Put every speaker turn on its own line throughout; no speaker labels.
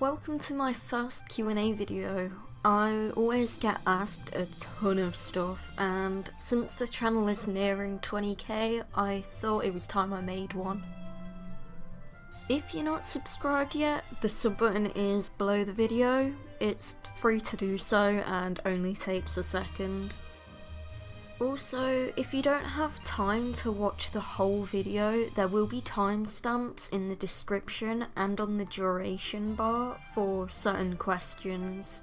Welcome to my first Q&A video. I always get asked a ton of stuff, and since the channel is nearing 20k, I thought it was time I made one. If you're not subscribed yet, the sub button is below the video. It's free to do so and only takes a second. Also, if you don't have time to watch the whole video, there will be timestamps in the description and on the duration bar for certain questions.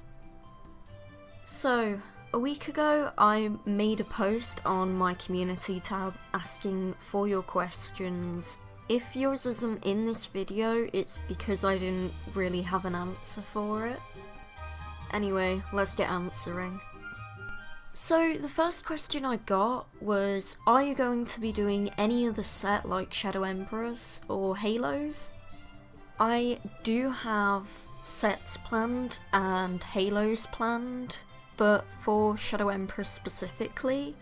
So, a week ago I made a post on my community tab asking for your questions. If yours isn't in this video, it's because I didn't really have an answer for it. Anyway, let's get answering. So, the first question I got was, are you going to be doing any other set like Shadow Empress or Halos? I do have sets planned and Halos planned, but for Shadow Empress specifically,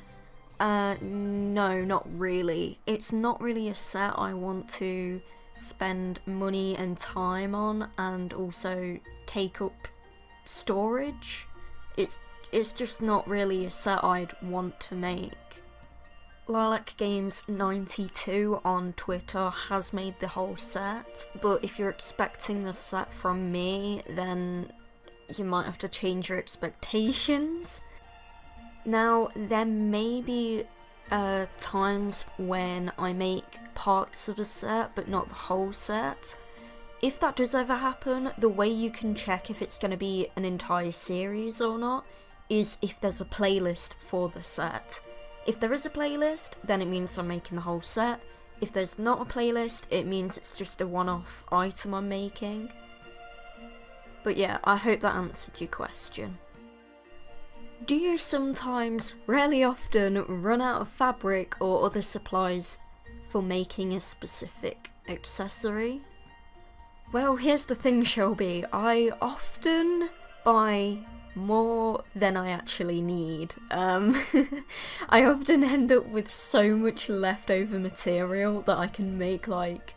no, not really. It's not really a set I want to spend money and time on and also take up storage. It's just not really a set I'd want to make. Lilac Games 92 on Twitter has made the whole set, but if you're expecting the set from me, then you might have to change your expectations. Now, there may be times when I make parts of a set, but not the whole set. If that does ever happen, the way you can check if it's going to be an entire series or not is if there's a playlist for the set. If there is a playlist, then it means I'm making the whole set. If there's not a playlist, it means it's just a one-off item I'm making. But yeah, I hope that answered your question. Do you sometimes, rarely often, run out of fabric or other supplies for making a specific accessory? Well, here's the thing, Shelby. I often buy more than I actually need. I often end up with so much leftover material that I can make like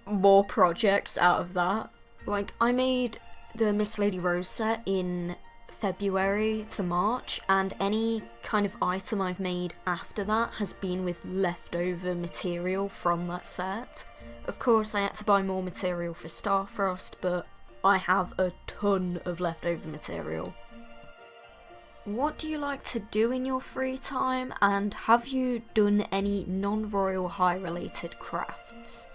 more projects out of that. Like, I made the Miss Lady Rose set in February to March, and any kind of item I've made after that has been with leftover material from that set. Of course, I had to buy more material for Starfrost, but I have a ton of leftover material. What do you like to do in your free time, and have you done any non-Royal High related crafts?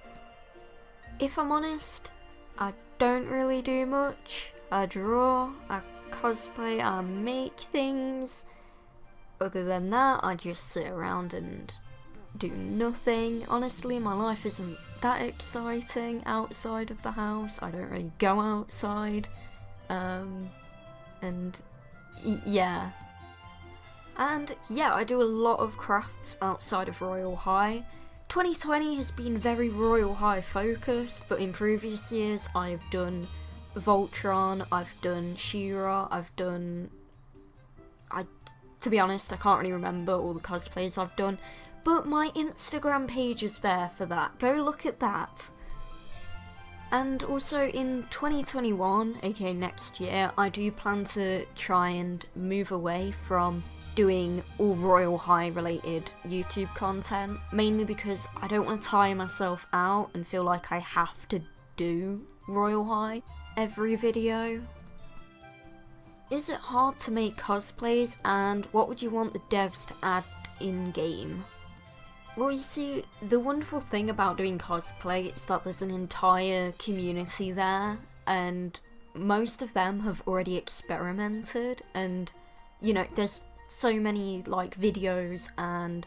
If I'm honest, I don't really do much. I draw, I cosplay, I make things. Other than that, I just sit around and do nothing. Honestly, my life isn't that exciting outside of the house. I don't really go outside. Yeah. And yeah, I do a lot of crafts outside of Royal High. 2020 has been very Royal High focused, but in previous years I've done Voltron, I've done She-Ra, to be honest, I can't really remember all the cosplays I've done, but my Instagram page is there for that. Go look at that. And also in 2021, aka next year, I do plan to try and move away from doing all Royal High related YouTube content, mainly because I don't want to tire myself out and feel like I have to do Royal High every video. Is it hard to make cosplays, and what would you want the devs to add in-game? Well, you see, the wonderful thing about doing cosplay is that there's an entire community there, and most of them have already experimented, and, you know, there's so many, like, videos and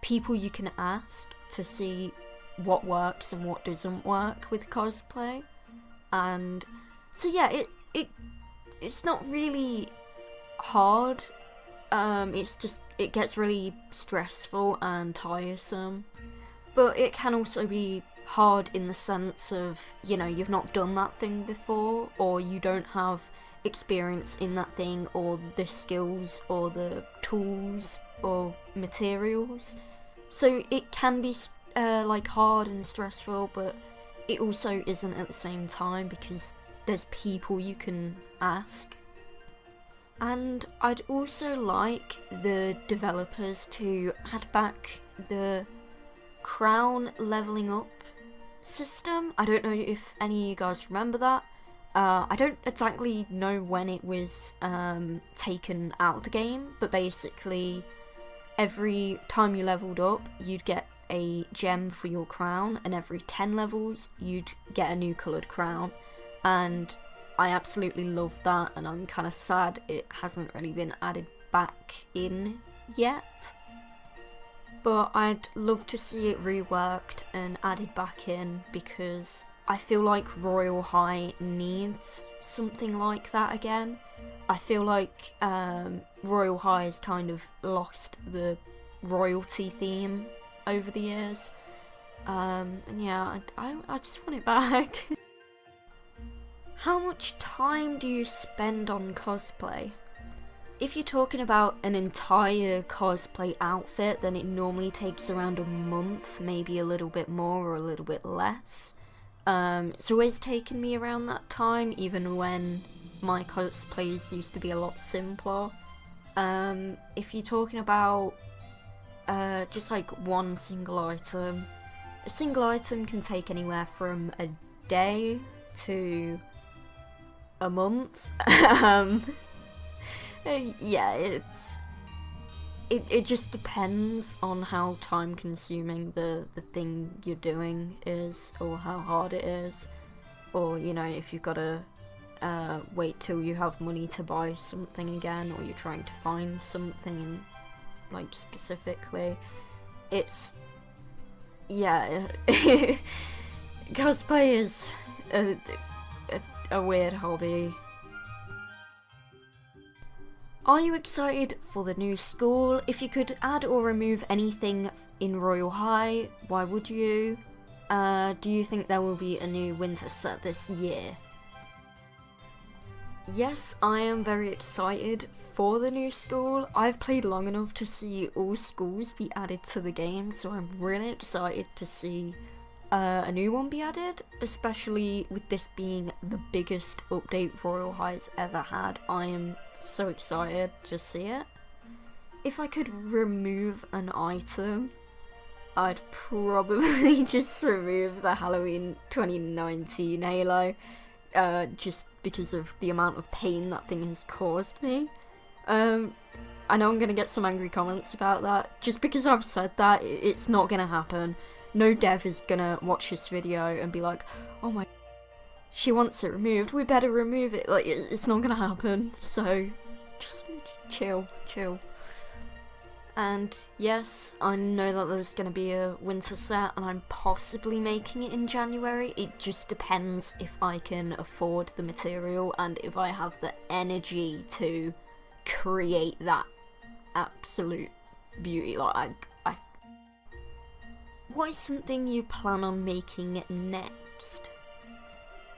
people you can ask to see what works and what doesn't work with cosplay. And so yeah, it's not really hard. It's just, it gets really stressful and tiresome, but it can also be hard in the sense of, you know, you've not done that thing before, or you don't have experience in that thing, or the skills, or the tools, or materials. So it can be like hard and stressful, but it also isn't at the same time, because there's people you can ask. And I'd also like the developers to add back the crown leveling up system. I don't know if any of you guys remember that. I don't exactly know when it was taken out of the game, but basically every time you leveled up, you'd get a gem for your crown, and every 10 levels, you'd get a new coloured crown. And I absolutely love that, and I'm kind of sad it hasn't really been added back in yet. But I'd love to see it reworked and added back in, because I feel like Royal High needs something like that again. I feel like Royal High has kind of lost the royalty theme over the years. And yeah, I just want it back. How much time do you spend on cosplay? If you're talking about an entire cosplay outfit, then it normally takes around a month, maybe a little bit more or a little bit less. It's always taken me around that time, even when my cosplays used to be a lot simpler. If you're talking about just like one single item, a single item can take anywhere from a day to a month. Yeah, it just depends on how time consuming the thing you're doing is, or how hard it is, or, you know, if you've got to wait till you have money to buy something again, or you're trying to find something like specifically. It's, yeah, cosplay is a weird hobby. Are you excited for the new school? If you could add or remove anything in Royal High, why would you? Do you think there will be a new winter set this year? Yes, I am very excited for the new school. I've played long enough to see all schools be added to the game, so I'm really excited to see a new one be added, especially with this being the biggest update Royal High's ever had. I am so excited to see it. If I could remove an item, I'd probably just remove the Halloween 2019 Halo, just because of the amount of pain that thing has caused me. I know I'm gonna get some angry comments about that. Just because I've said that, it's not gonna happen. No dev is gonna watch this video and be like, oh my, she wants it removed, we better remove it. Like, it's not gonna happen, so just chill. And yes, I know that there's gonna be a winter set, and I'm possibly making it in January. It just depends if I can afford the material and if I have the energy to create that absolute beauty. Like, what is something you plan on making next?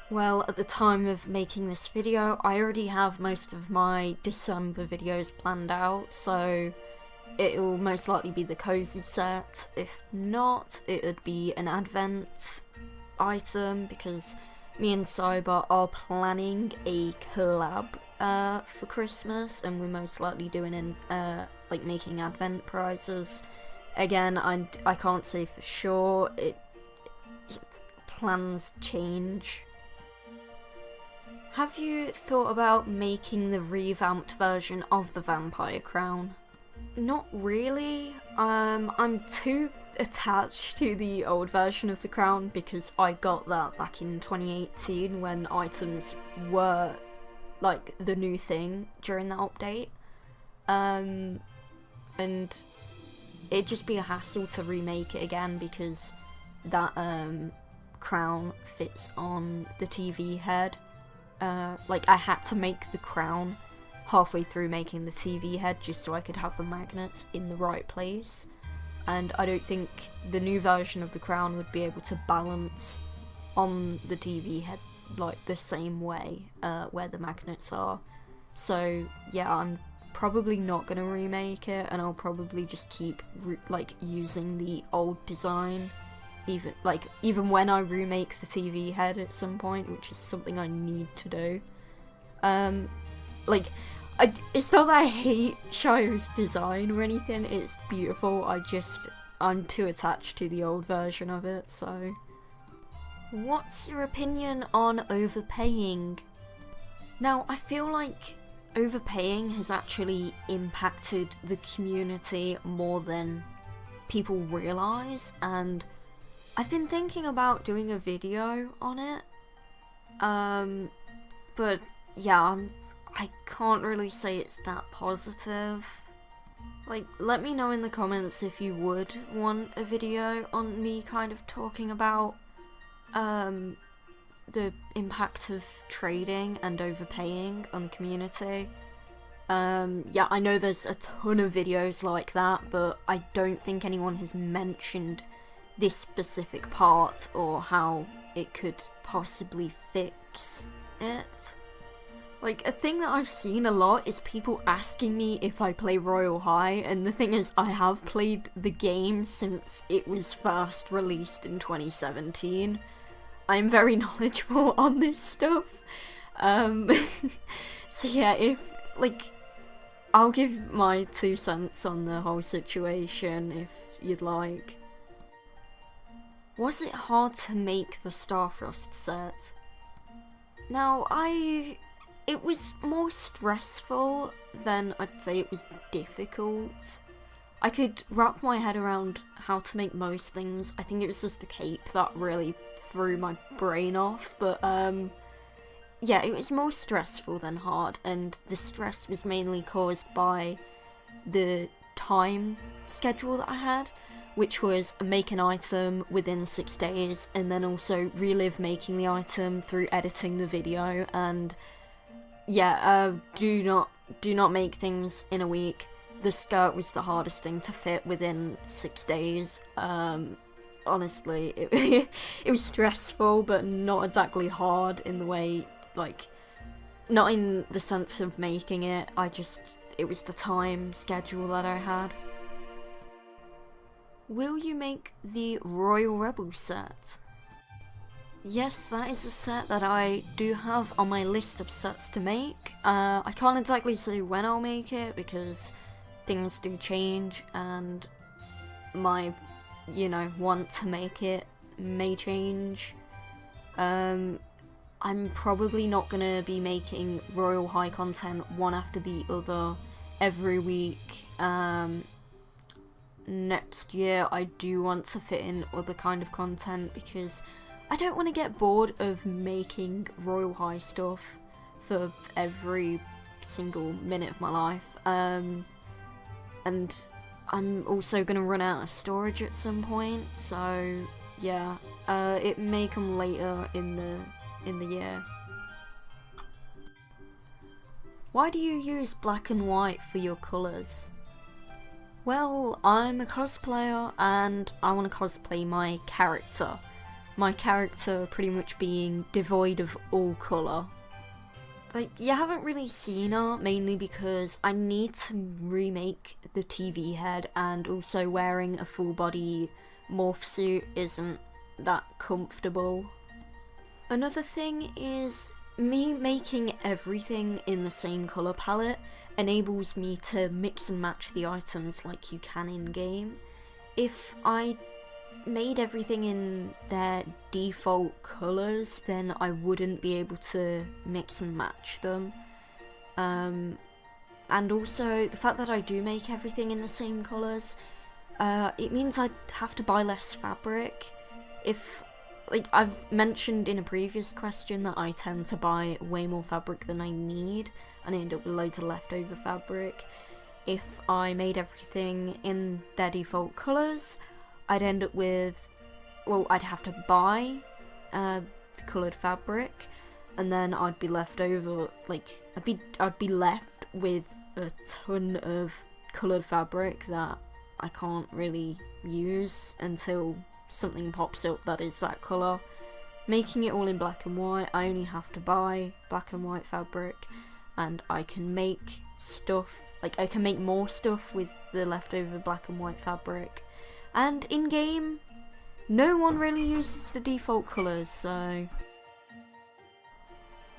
Well, at the time of making this video, I already have most of my December videos planned out, so it'll most likely be the cozy set. If not, it would be an advent item, because me and Cyber are planning a collab for Christmas, and we're most likely doing like making advent prizes. Again, I can't say for sure. Plans change. Have you thought about making the revamped version of the vampire crown? Not really. I'm too attached to the old version of the crown because I got that back in 2018 when items were like the new thing during that update. And it'd just be a hassle to remake it again because that crown fits on the TV head. Like, I had to make the crown halfway through making the TV head just so I could have the magnets in the right place, and I don't think the new version of the crown would be able to balance on the TV head like the same way where the magnets are. So yeah, I'm probably not gonna remake it, and I'll probably just keep like using the old design even when I remake the TV head at some point, which is something I need to do. It's not that I hate Shire's design or anything, it's beautiful, I'm too attached to the old version of it, so... What's your opinion on overpaying? Now, I feel like overpaying has actually impacted the community more than people realise, and I've been thinking about doing a video on it, but yeah, I can't really say it's that positive. Like, let me know in the comments if you would want a video on me kind of talking about the impact of trading and overpaying on the community. Yeah, I know there's a ton of videos like that, but I don't think anyone has mentioned this specific part or how it could possibly fix it. Like, a thing that I've seen a lot is people asking me if I play Royal High, and the thing is, I have played the game since it was first released in 2017. I'm very knowledgeable on this stuff. So yeah, I'll give my 2 cents on the whole situation if you'd like. Was it hard to make the Starfrost set? Now, it was more stressful than I'd say it was difficult. I could wrap my head around how to make most things. I think it was just the cape that really threw my brain off, but yeah, it was more stressful than hard, and the stress was mainly caused by the time schedule that I had, which was make an item within 6 days, and then also relive making the item through editing the video, and yeah, do not make things in a week. The skirt was the hardest thing to fit within 6 days. Honestly, it was stressful, but not exactly hard in the way, like, not in the sense of making it, it was the time schedule that I had. Will you make the Royal Rebel set? Yes, that is a set that I do have on my list of sets to make. I can't exactly say when I'll make it, because things do change, and my, want to make it may change. I'm probably not gonna be making Royal High content one after the other every week. Next year I do want to fit in other kind of content, because I don't want to get bored of making Royal High stuff for every single minute of my life. And I'm also gonna run out of storage at some point, so yeah, it may come later in the year. Why do you use black and white for your colours? Well, I'm a cosplayer and I want to cosplay my character. My character pretty much being devoid of all colour. Like, you haven't really seen her, mainly because I need to remake the TV head, and also wearing a full body morph suit isn't that comfortable. Another thing is, me making everything in the same colour palette enables me to mix and match the items like you can in game. If I made everything in their default colours, then I wouldn't be able to mix and match them. And also, the fact that I do make everything in the same colours, it means I'd have to buy less fabric. I've mentioned in a previous question that I tend to buy way more fabric than I need, and I end up with loads of leftover fabric. If I made everything in their default colours, I'd end up with, I'd have to buy the coloured fabric, and then I'd be left over, I'd be left with a ton of coloured fabric that I can't really use until something pops up that is that colour. Making it all in black and white, I only have to buy black and white fabric, and I can make stuff, I can make more stuff with the leftover black and white fabric. And in game, no one really uses the default colours, so...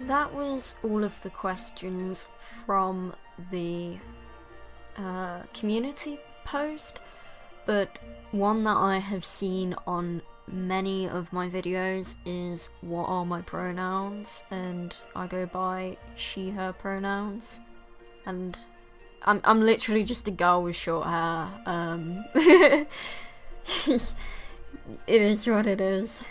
That was all of the questions from the community post, but one that I have seen on many of my videos is what are my pronouns, and I go by she, her pronouns, and I'm literally just a girl with short hair. It is what it is.